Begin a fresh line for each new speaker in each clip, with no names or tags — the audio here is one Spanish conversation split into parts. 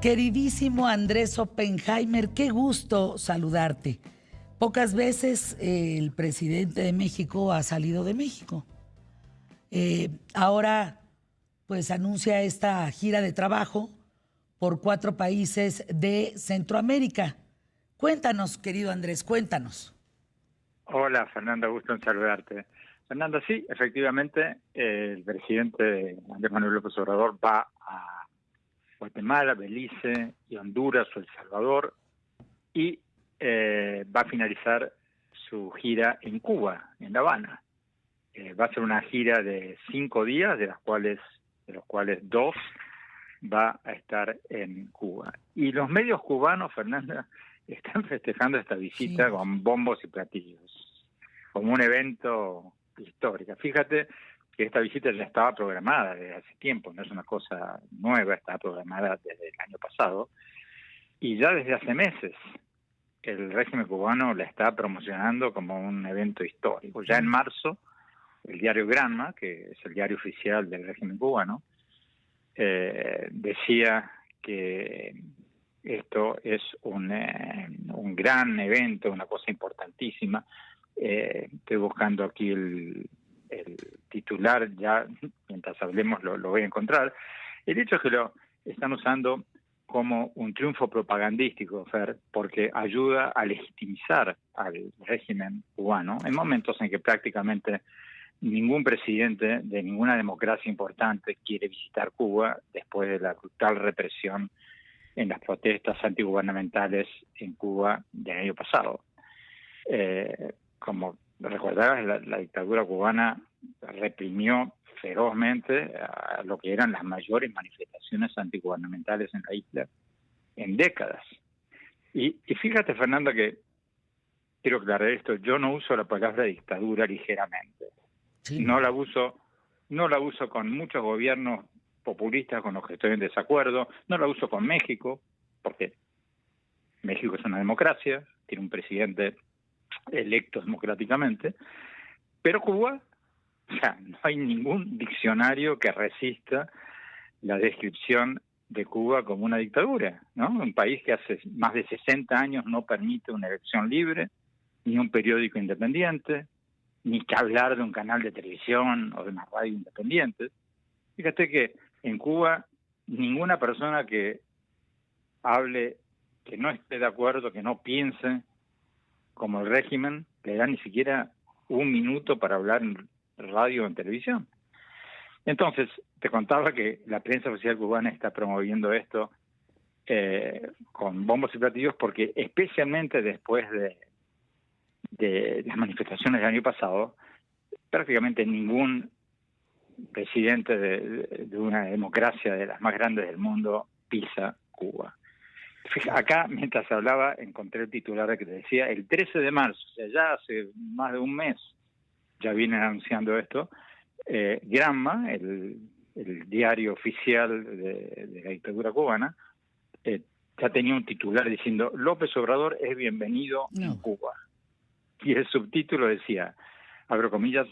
Queridísimo Andrés Oppenheimer, qué gusto saludarte. Pocas veces el presidente de México ha salido de México. Ahora, pues anuncia esta gira de trabajo por 4 países de Centroamérica. Cuéntanos, querido Andrés, cuéntanos.
Hola, Fernanda, gusto en saludarte. Fernanda, sí, efectivamente, el presidente Andrés Manuel López Obrador va a Guatemala, Belice y Honduras o El Salvador y va a finalizar su gira en Cuba, en La Habana. Va a ser una gira de 5 días, de los cuales 2 va a estar en Cuba. Y los medios cubanos, Fernanda, están festejando esta visita
Sí.
con bombos y platillos, como un evento histórico. Fíjate que esta visita ya estaba programada desde hace tiempo, no es una cosa nueva, estaba programada desde el año pasado, y ya desde hace meses el régimen cubano la está promocionando como un evento histórico. Ya en marzo, el diario Granma, que es el diario oficial del régimen cubano, decía que esto es un gran evento, una cosa importantísima. Estoy buscando aquí el titular, ya mientras hablemos lo voy a encontrar. El hecho es que lo están usando como un triunfo propagandístico, Fer, porque ayuda a legitimizar al régimen cubano en momentos en que prácticamente ningún presidente de ninguna democracia importante quiere visitar Cuba después de la brutal represión en las protestas antigubernamentales en Cuba del año pasado. Como recordarás, la dictadura cubana reprimió ferozmente a lo que eran las mayores manifestaciones antigubernamentales en la isla en décadas. Y fíjate, Fernanda, que quiero aclarar esto, yo no uso la palabra dictadura ligeramente.
Sí,
No la uso con muchos gobiernos populistas con los que estoy en desacuerdo, no la uso con México, porque México es una democracia, tiene un presidente electo democráticamente, pero Cuba, o sea, no hay ningún diccionario que resista la descripción de Cuba como una dictadura, ¿no? Un país que hace más de 60 años no permite una elección libre, ni un periódico independiente, ni que hablar de un canal de televisión o de una radio independiente. Fíjate que en Cuba ninguna persona que hable, que no esté de acuerdo, que no piense como el régimen, le da ni siquiera un minuto para hablar en radio o en televisión. Entonces, te contaba que la prensa oficial cubana está promoviendo esto con bombos y platillos porque especialmente después de las manifestaciones del año pasado, prácticamente ningún presidente de una democracia de las más grandes del mundo pisa Cuba. Acá, mientras hablaba, encontré el titular que te decía, el 13 de marzo, o sea, ya hace más de un mes, ya vienen anunciando esto, Granma, el diario oficial de la dictadura cubana, ya tenía un titular diciendo, López Obrador es bienvenido en Cuba. Y el subtítulo decía, abro comillas,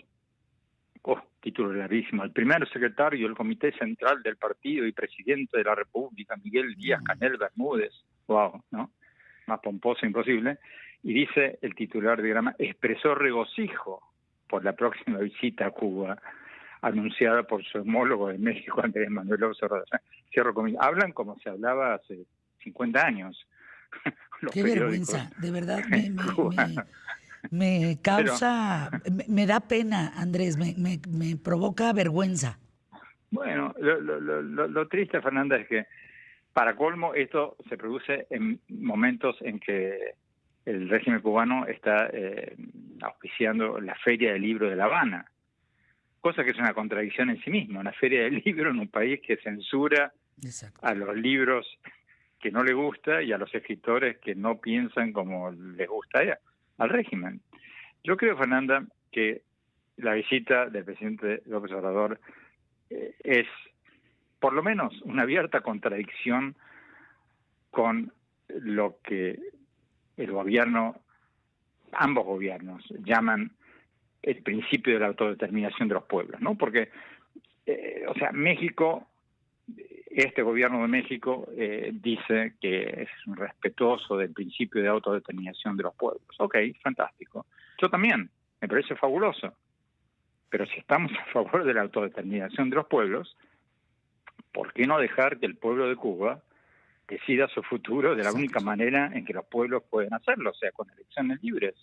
título larguísimo, el primer secretario del Comité Central del Partido y Presidente de la República, Miguel Díaz-Canel Bermúdez, wow, ¿no? Más pomposo imposible, y dice el titular de Grama, expresó regocijo por la próxima visita a Cuba, anunciada por su homólogo de México, Andrés Manuel López Obrador. Cierro comillas. Hablan como se hablaba hace 50 años. Los
qué
periódicos
vergüenza, de verdad
cubanos.
me causa, me da pena, Andrés, me provoca vergüenza.
Bueno, lo triste, Fernanda, es que para colmo esto se produce en momentos en que el régimen cubano está auspiciando la Feria del Libro de La Habana, cosa que es una contradicción en sí misma, una feria del libro en un país que censura
Exacto.
a los libros que no le gusta y a los escritores que no piensan como les gusta al régimen. Yo creo, Fernanda, que la visita del presidente López Obrador es por lo menos una abierta contradicción con lo que el gobierno, ambos gobiernos, llaman el principio de la autodeterminación de los pueblos, ¿no? Porque, o sea, México este gobierno de México dice que es un respetuoso del principio de autodeterminación de los pueblos. Ok, fantástico. Yo también, me parece fabuloso. Pero si estamos a favor de la autodeterminación de los pueblos, ¿por qué no dejar que el pueblo de Cuba decida su futuro de la única manera en que los pueblos pueden hacerlo, o sea, con elecciones libres?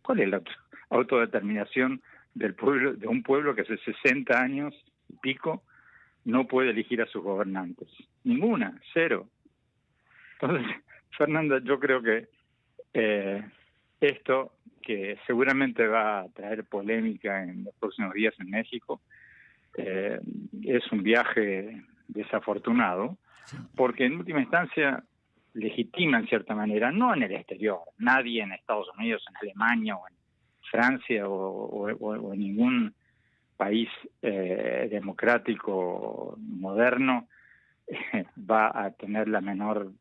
¿Cuál es la autodeterminación del pueblo, de un pueblo que hace 60 años y pico no puede elegir a sus gobernantes? Ninguna, cero. Entonces, Fernanda, yo creo que esto, que seguramente va a traer polémica en los próximos días en México, es un viaje desafortunado, porque en última instancia legitima en cierta manera, no en el exterior, nadie en Estados Unidos, en Alemania o en Francia o en ningún país democrático moderno va a tener la menor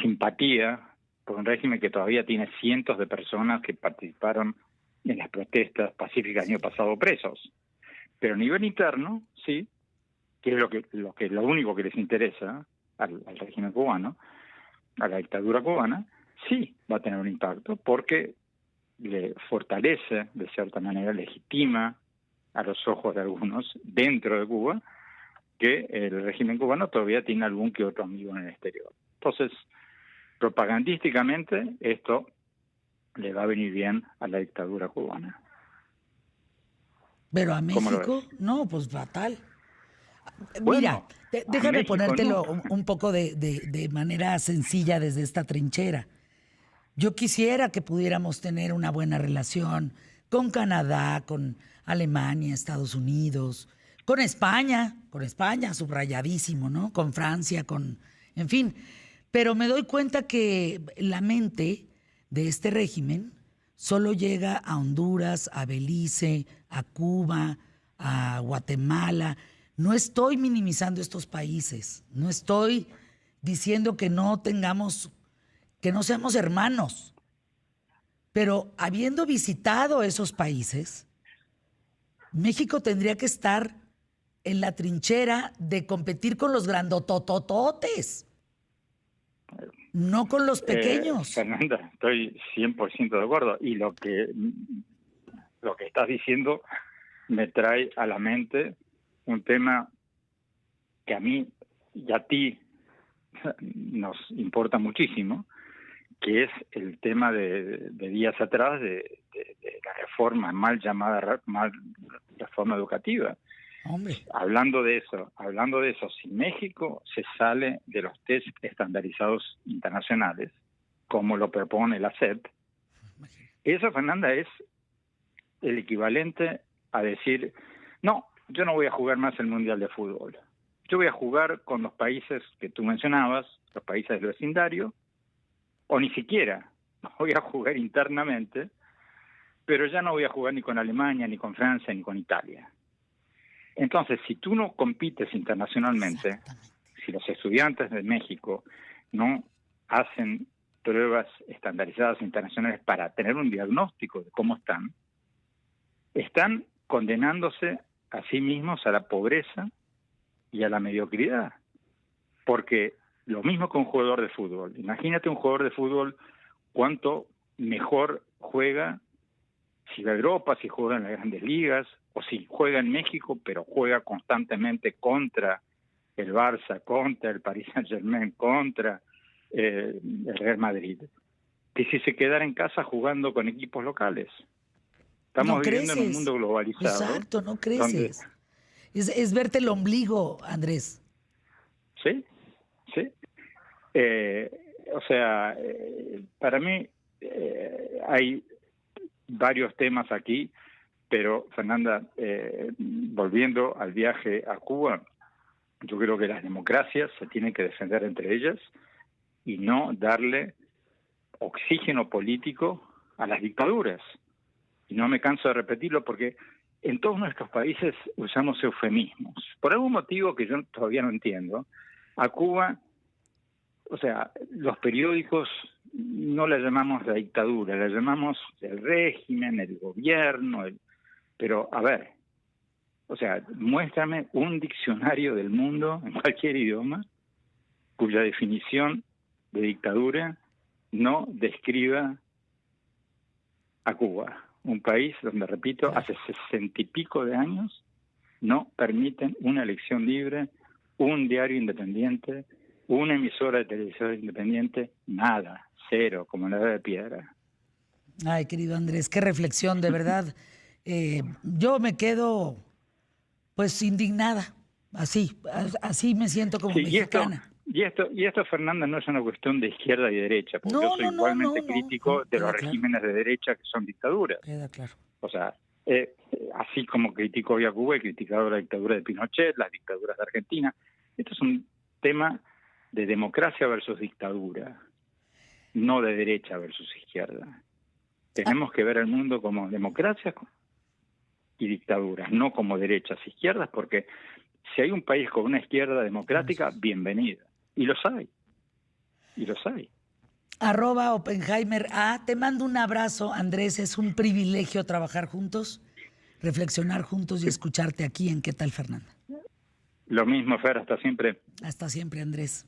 simpatía por un régimen que todavía tiene cientos de personas que participaron en las protestas pacíficas el año pasado presos. Pero a nivel interno, sí, que es lo único que les interesa al régimen cubano, a la dictadura cubana, sí va a tener un impacto porque le fortalece, de cierta manera, legitima a los ojos de algunos dentro de Cuba que el régimen cubano todavía tiene algún que otro amigo en el exterior. Entonces, propagandísticamente, esto le va a venir bien a la dictadura cubana.
Pero a
¿Cómo lo
México,
ves?
no, pues fatal. Mira,
Bueno, a
déjame
México no.
ponértelo un poco de manera sencilla desde esta trinchera. Yo quisiera que pudiéramos tener una buena relación con Canadá, con Alemania, Estados Unidos, con España, subrayadísimo, ¿no? Con Francia, en fin. Pero me doy cuenta que la mente de este régimen solo llega a Honduras, a Belice, a Cuba, a Guatemala. No estoy minimizando estos países, no estoy diciendo que no tengamos, que no seamos hermanos, pero habiendo visitado esos países, México tendría que estar en la trinchera de competir con los grandototototes, no con los pequeños.
Fernanda, estoy 100% de acuerdo. Y lo que estás diciendo me trae a la mente un tema que a mí y a ti nos importa muchísimo, que es el tema de días atrás de la reforma, mal llamada reforma educativa.
Hombre,
Hablando de eso, si México se sale de los test estandarizados internacionales, como lo propone la SEP, eso, Fernanda, es el equivalente a decir, no, yo no voy a jugar más el Mundial de Fútbol. Yo voy a jugar con los países que tú mencionabas, los países del vecindario, o ni siquiera voy a jugar internamente, pero ya no voy a jugar ni con Alemania, ni con Francia, ni con Italia. Entonces, si tú no compites internacionalmente, si los estudiantes de México no hacen pruebas estandarizadas internacionales para tener un diagnóstico de cómo están condenándose a sí mismos a la pobreza y a la mediocridad. Porque lo mismo que un jugador de fútbol. Imagínate un jugador de fútbol cuánto mejor juega si va a Europa, si juega en las grandes ligas, o si juega en México, pero juega constantemente contra el Barça, contra el Paris Saint-Germain, contra el Real Madrid, que si se quedara en casa jugando con equipos locales. Estamos
no
viviendo en un
creces.
mundo globalizado.
Exacto, no
Donde,
creces. Es verte el ombligo, Andrés.
sí, sí. Para mí hay varios temas aquí, pero Fernanda, volviendo al viaje a Cuba, yo creo que las democracias se tienen que defender entre ellas y no darle oxígeno político a las dictaduras. Y no me canso de repetirlo porque en todos nuestros países usamos eufemismos. Por algún motivo que yo todavía no entiendo, a Cuba, o sea, los periódicos no la llamamos la dictadura, la llamamos el régimen, el gobierno, pero a ver, O sea, muéstrame un diccionario del mundo en cualquier idioma cuya definición de dictadura no describa a Cuba, un país donde, repito, hace 60 y pico de años no permiten una elección libre, un diario independiente, una emisora de televisión independiente, nada, cero, como la edad de piedra.
Ay, querido Andrés, qué reflexión, de verdad. Yo me quedo, pues, indignada. Así me siento como
Sí,
mexicana.
y esto, Fernanda, no es una cuestión de izquierda y derecha, porque yo
No,
soy
no, no, no,
igualmente
no,
crítico
no,
de los
queda claro,
regímenes de derecha que son dictaduras.
queda claro.
O sea, así como critico hoy a Cuba, he criticado la dictadura de Pinochet, las dictaduras de Argentina. Esto es un tema de democracia versus dictadura, no de derecha versus izquierda. Tenemos que ver el mundo como democracias y dictaduras, no como derechas e izquierdas, porque si hay un país con una izquierda democrática, bienvenida. Y los hay, y los hay.
@Oppenheimer A. Te mando un abrazo, Andrés. Es un privilegio trabajar juntos, reflexionar juntos y escucharte aquí en ¿Qué tal, Fernanda?
Lo mismo, Fer, hasta siempre.
Hasta siempre, Andrés.